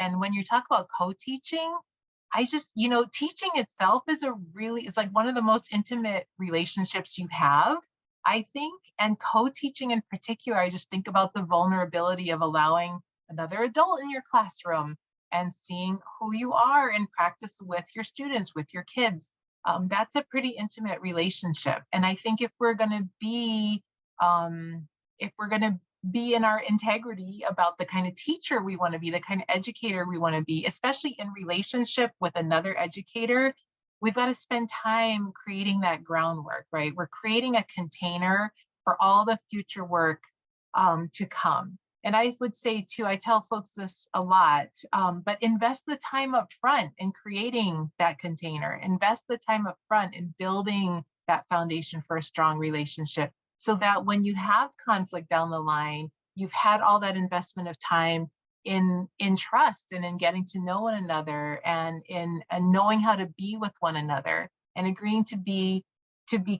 And when you talk about co-teaching, I just, teaching itself is it's like one of the most intimate relationships you have, I think. And co-teaching in particular, I just think about the vulnerability of allowing another adult in your classroom and seeing who you are in practice with your students, with your kids. That's a pretty intimate relationship. And I think if we're going to be in our integrity about the kind of teacher we want to be, the kind of educator we want to be, especially in relationship with another educator, we've got to spend time creating that groundwork, right? We're creating a container for all the future work to come. And I would say too, I tell folks this a lot, but invest the time up front in creating that container, invest the time up front in building that foundation for a strong relationship, so that when you have conflict down the line, you've had all that investment of time in trust and in getting to know one another and in knowing how to be with one another and agreeing to be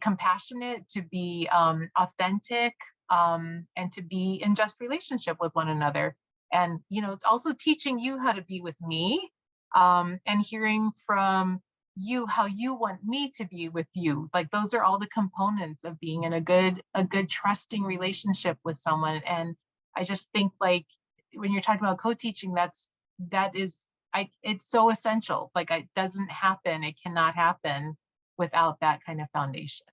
compassionate, to be authentic, and to be in just relationship with one another. And, it's also teaching you how to be with me, and hearing from you how you want me to be with you. Like, those are all the components of being in a good trusting relationship with someone. And I just think, like, when you're talking about co-teaching, it's so essential. Like, it doesn't happen, it cannot happen without that kind of foundation.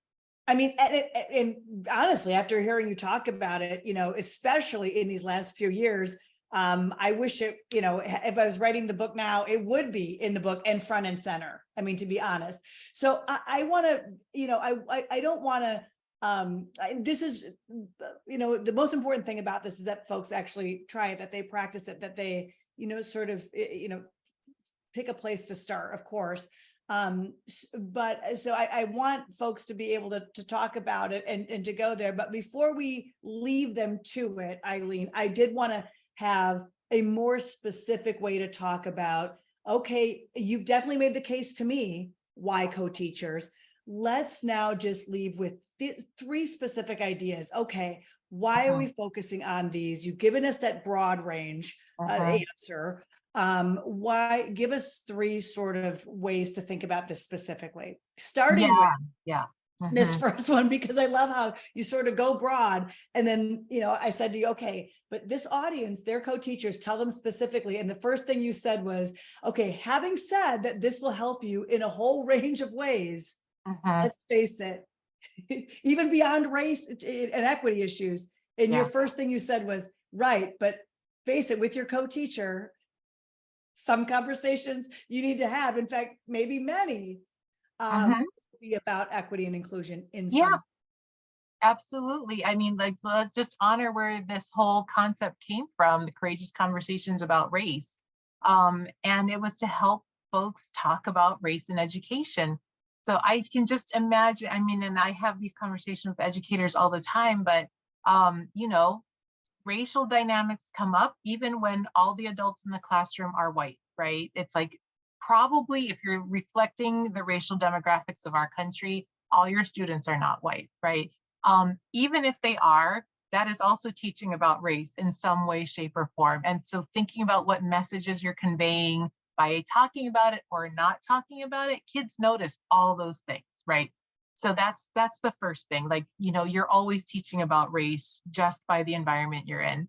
I mean, and honestly, after hearing you talk about it, especially in these last few years, I wish it, if I was writing the book now, it would be in the book and front and center. I mean, to be honest. So I want to, I don't want to, this is, the most important thing about this is that folks actually try it, that they practice it, that they, sort of, pick a place to start, of course. But so I want folks to be able to talk about it and to go there. But before we leave them to it, Eileen, I did want to have a more specific way to talk about, okay, you've definitely made the case to me, why co-teachers. Let's now just leave with three specific ideas. Okay, why are we focusing on these? You've given us that broad range answer. Why? Give us three sort of ways to think about this specifically, starting with this first one, because I love how you sort of go broad. And then, I said to you, okay, but this audience, they're co-teachers, tell them specifically. And the first thing you said was, okay, having said that this will help you in a whole range of ways, let's face it, even beyond race and equity issues. And your first thing you said was, right, but face it, with your co-teacher, some conversations you need to have, in fact, maybe many, be about equity and inclusion in some. Absolutely. I mean, like, let's just honor where this whole concept came from, the Courageous Conversations About Race. And it was to help folks talk about race in education. So I can just imagine, I mean, and I have these conversations with educators all the time, but, racial dynamics come up even when all the adults in the classroom are white, right? It's like, probably if you're reflecting the racial demographics of our country, all your students are not white, right? Even if they are, that is also teaching about race in some way, shape, or form. And so thinking about what messages you're conveying by talking about it or not talking about it, kids notice all those things, right? So that's the first thing. Like, you're always teaching about race just by the environment you're in.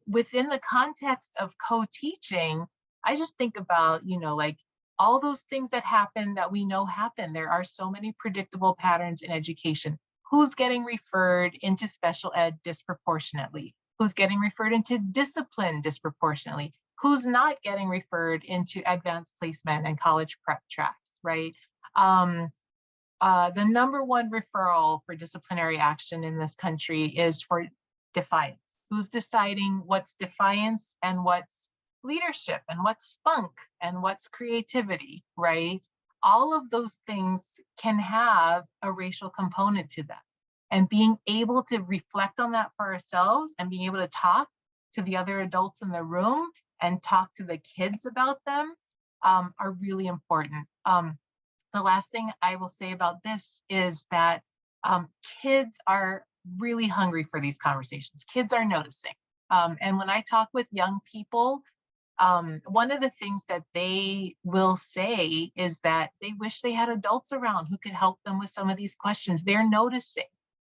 Within the context of co-teaching, I just think about, like, all those things that happen that we know happen. There are so many predictable patterns in education. Who's getting referred into special ed disproportionately? Who's getting referred into discipline disproportionately? Who's not getting referred into advanced placement and college prep tracks, right? The number one referral for disciplinary action in this country is for defiance. Who's deciding what's defiance and what's leadership and what's spunk and what's creativity, right? All of those things can have a racial component to them. And being able to reflect on that for ourselves and being able to talk to the other adults in the room and talk to the kids about them are really important. The last thing I will say about this is that kids are really hungry for these conversations. Kids are noticing. And when I talk with young people, one of the things that they will say is that they wish they had adults around who could help them with some of these questions. They're noticing